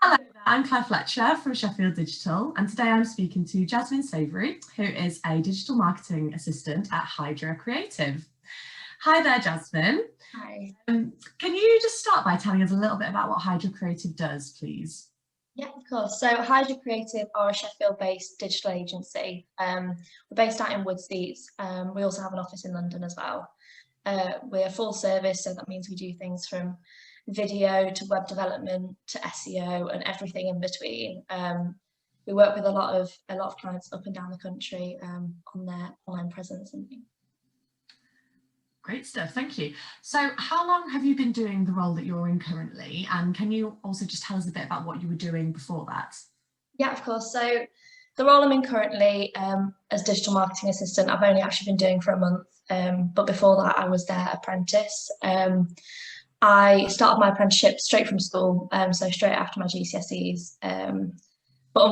Hello there, I'm Fletcher from Sheffield Digital, and today I'm speaking to Jasmine Savery, who is a digital marketing assistant at Hydra Creative. Hi there, Jasmine. Hi. Can you just start by telling us a little bit about what Hydra Creative does, please? Yeah, of course. So Hydra Creative are a Sheffield-based digital agency. We're based out in Woodseats. We also have an office in London as well. We're full service, so that means we do things from video to web development to SEO and everything in between. We work with a lot of clients up and down the country on their online presence and things. Great stuff, thank you. So how long have you been doing the role that you're in currently? And can you also just tell us a bit about what you were doing before that? Yeah, of course. So the role I'm in currently as digital marketing assistant, I've only actually been doing for a month. But before that, I was their apprentice. I started my apprenticeship straight from school, so straight after my GCSEs. But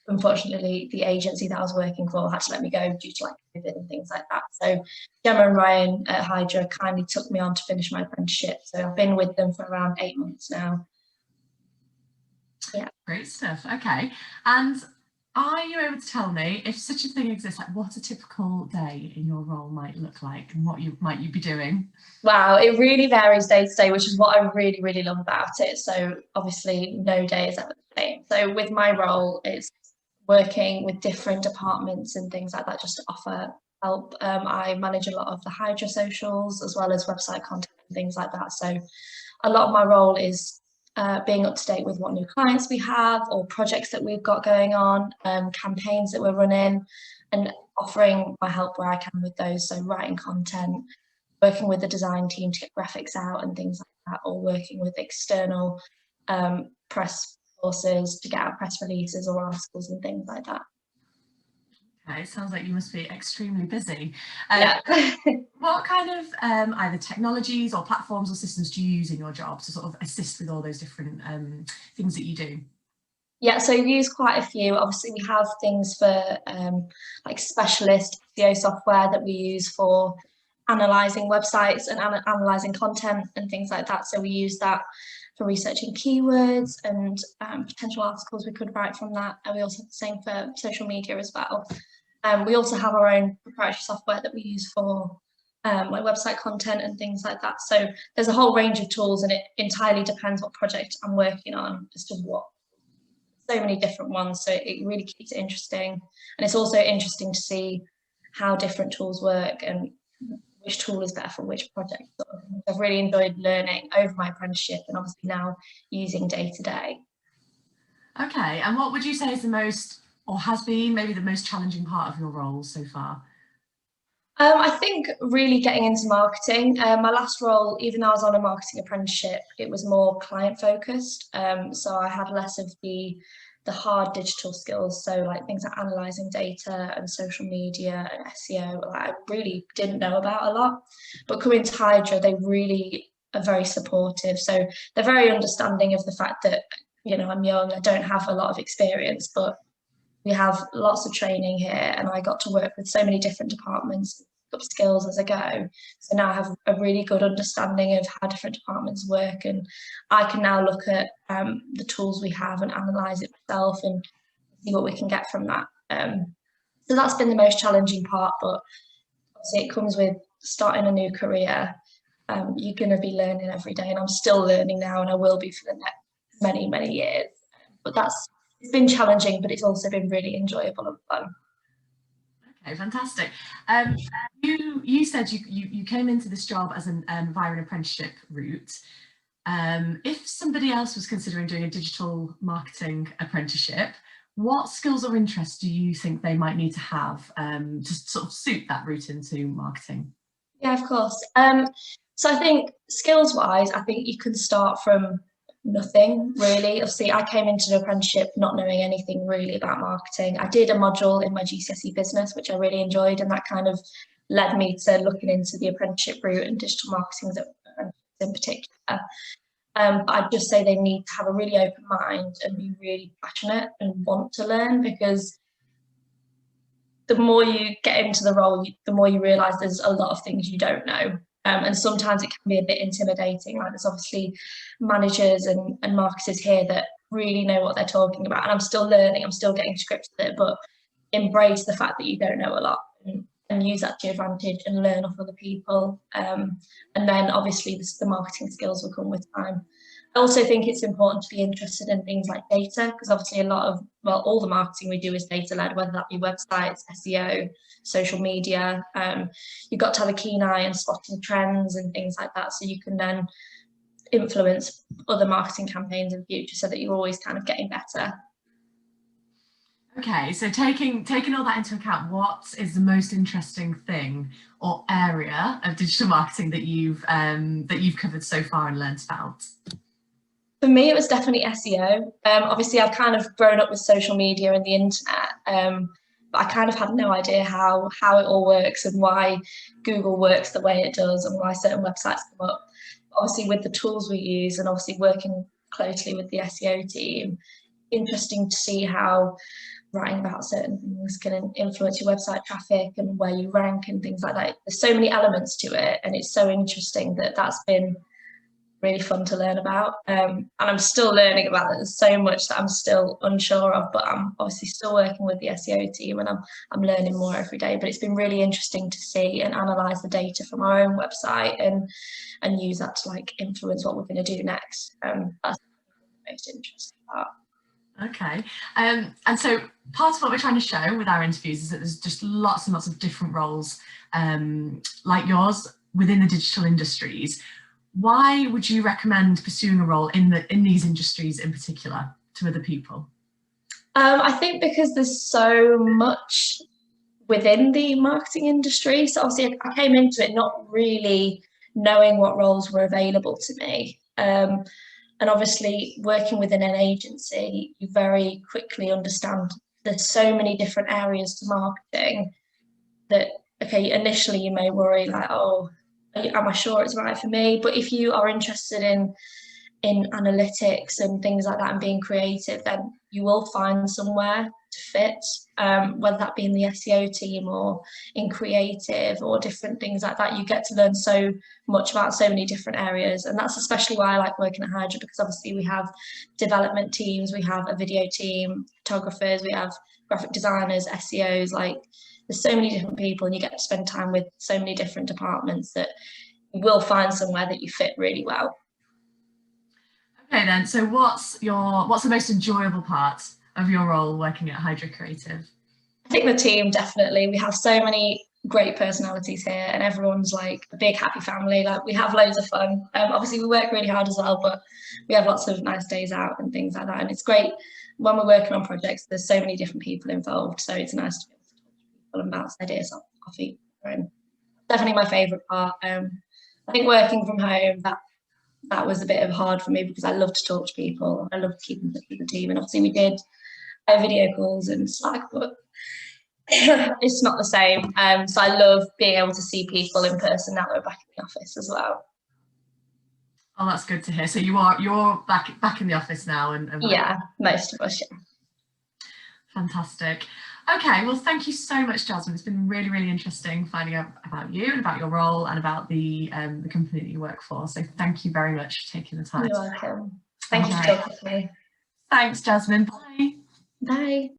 unfortunately, the agency that I was working for had to let me go due to like COVID and things like that. So Gemma and Ryan at Hydra kindly took me on to finish my apprenticeship. So I've been with them for around 8 months now. Yeah. Great stuff. Okay. And are you able to tell me, if such a thing exists, like what a typical day in your role might look like and what might you be doing? Wow, it really varies day to day, which is what I really, really love about it. So obviously no day is ever the same. So with my role, it's working with different departments and things like that just to offer help. I manage a lot of the Hydra socials as well as website content and things like that. So a lot of my role is being up to date with what new clients we have or projects that we've got going on, campaigns that we're running, and offering my help where I can with those. So writing content, working with the design team to get graphics out and things like that, or working with external press sources to get out press releases or articles and things like that. Okay, sounds like you must be extremely busy. Yeah. What kind of either technologies or platforms or systems do you use in your job to sort of assist with all those different things that you do? Yeah, so we use quite a few. Obviously, we have things for like specialist SEO software that we use for analysing websites and analysing content and things like that. So we use that for researching keywords and potential articles we could write from that. And we also have the same for social media as well. We also have our own proprietary software that we use for like website content and things like that. So there's a whole range of tools, and it entirely depends what project I'm working on as to what. So many different ones, so it really keeps it interesting. And it's also interesting to see how different tools work and which tool is better for which project. So I've really enjoyed learning over my apprenticeship and obviously now using day to day. Okay, and what would you say is the most, or has been maybe the most challenging part of your role so far? I think really getting into marketing. My last role, even though I was on a marketing apprenticeship, it was more client focused. So I had less of the hard digital skills. So like things like analysing data and social media and SEO, I really didn't know about a lot. But coming to Hydra, they really are very supportive. So they're very understanding of the fact that, you know, I'm young, I don't have a lot of experience, but we have lots of training here, and I got to work with so many different departments, up skills as I go. So now I have a really good understanding of how different departments work, and I can now look at the tools we have and analyse it myself and see what we can get from that. So that's been the most challenging part, but obviously it comes with starting a new career. You're going to be learning every day, and I'm still learning now, and I will be for the next many, many years. But it's been challenging, but it's also been really enjoyable and fun. Okay, fantastic. You said you came into this job as via an apprenticeship route. If somebody else was considering doing a digital marketing apprenticeship, what skills or interests do you think they might need to have to sort of suit that route into marketing? Yeah, of course. So I think skills-wise, I think you can start from nothing really. Obviously, I came into the apprenticeship not knowing anything really about marketing. I did a module in my GCSE business, which I really enjoyed, and that kind of led me to looking into the apprenticeship route and digital marketing in particular. I'd just say they need to have a really open mind and be really passionate and want to learn, because the more you get into the role, the more you realise there's a lot of things you don't know. And sometimes it can be a bit intimidating. Like there's obviously managers and marketers here that really know what they're talking about. And I'm still learning, I'm still getting to grips with it, but embrace the fact that you don't know a lot, and use that to your advantage and learn off other people. And then obviously the marketing skills will come with time. I also think it's important to be interested in things like data, because obviously a lot of, well, all the marketing we do is data led, whether that be websites, SEO, social media. You've got to have a keen eye on spotting trends and things like that, so you can then influence other marketing campaigns in future, so that you're always kind of getting better. Okay, so taking all that into account, what is the most interesting thing or area of digital marketing that you've covered so far and learned about? For me, it was definitely SEO. Obviously, I've kind of grown up with social media and the internet, but I kind of had no idea how it all works and why Google works the way it does and why certain websites come up. Obviously, with the tools we use and obviously working closely with the SEO team, interesting to see how writing about certain things can influence your website traffic and where you rank and things like that. There's so many elements to it, and it's so interesting that that's been really fun to learn about. And I'm still learning about it. There's so much that I'm still unsure of, but I'm obviously still working with the SEO team, and I'm learning more every day. But it's been really interesting to see and analyze the data from our own website and use that to like influence what we're going to do next. That's the most interesting part. Okay, and so part of what we're trying to show with our interviews is that there's just lots and lots of different roles like yours within the digital industries. Why would you recommend pursuing a role in these industries in particular to other people? I think because there's so much within the marketing industry. So obviously I came into it not really knowing what roles were available to me. And obviously working within an agency, you very quickly understand there's so many different areas to marketing that, okay, initially you may worry like, oh, am I sure it's right for me? But if you are interested in analytics and things like that and being creative, then you will find somewhere to fit, whether that be in the SEO team or in creative or different things like that. You get to learn so much about so many different areas, and that's especially why I like working at Hydra, because obviously we have development teams, we have a video team, photographers, we have graphic designers, SEOs, like there's so many different people, and you get to spend time with so many different departments that you will find somewhere that you fit really well. Okay then, so what's the most enjoyable part of your role working at Hydra Creative? I think the team, definitely. We have so many great personalities here, and everyone's like a big happy family. Like we have loads of fun. Obviously we work really hard as well, but we have lots of nice days out and things like that. And it's great when we're working on projects, there's so many different people involved. So it's nice to be able to talk to people and bounce ideas off each other. And definitely my favourite part. I think working from home, that was a bit of hard for me, because I love to talk to people. I love to keep in touch with the team. And obviously we did video calls and Slack, but it's not the same. So I love being able to see people in person now that we're back in the office as well. Oh, that's good to hear. So you're back in the office now, and yeah, most of us, yeah. Fantastic. Okay, well, thank you so much, Jasmine. It's been really, really interesting finding out about you and about your role and about the company that you work for. So thank you very much for taking the time. You're welcome. Thank you for talking to me. Thanks, Jasmine. Bye. Bye.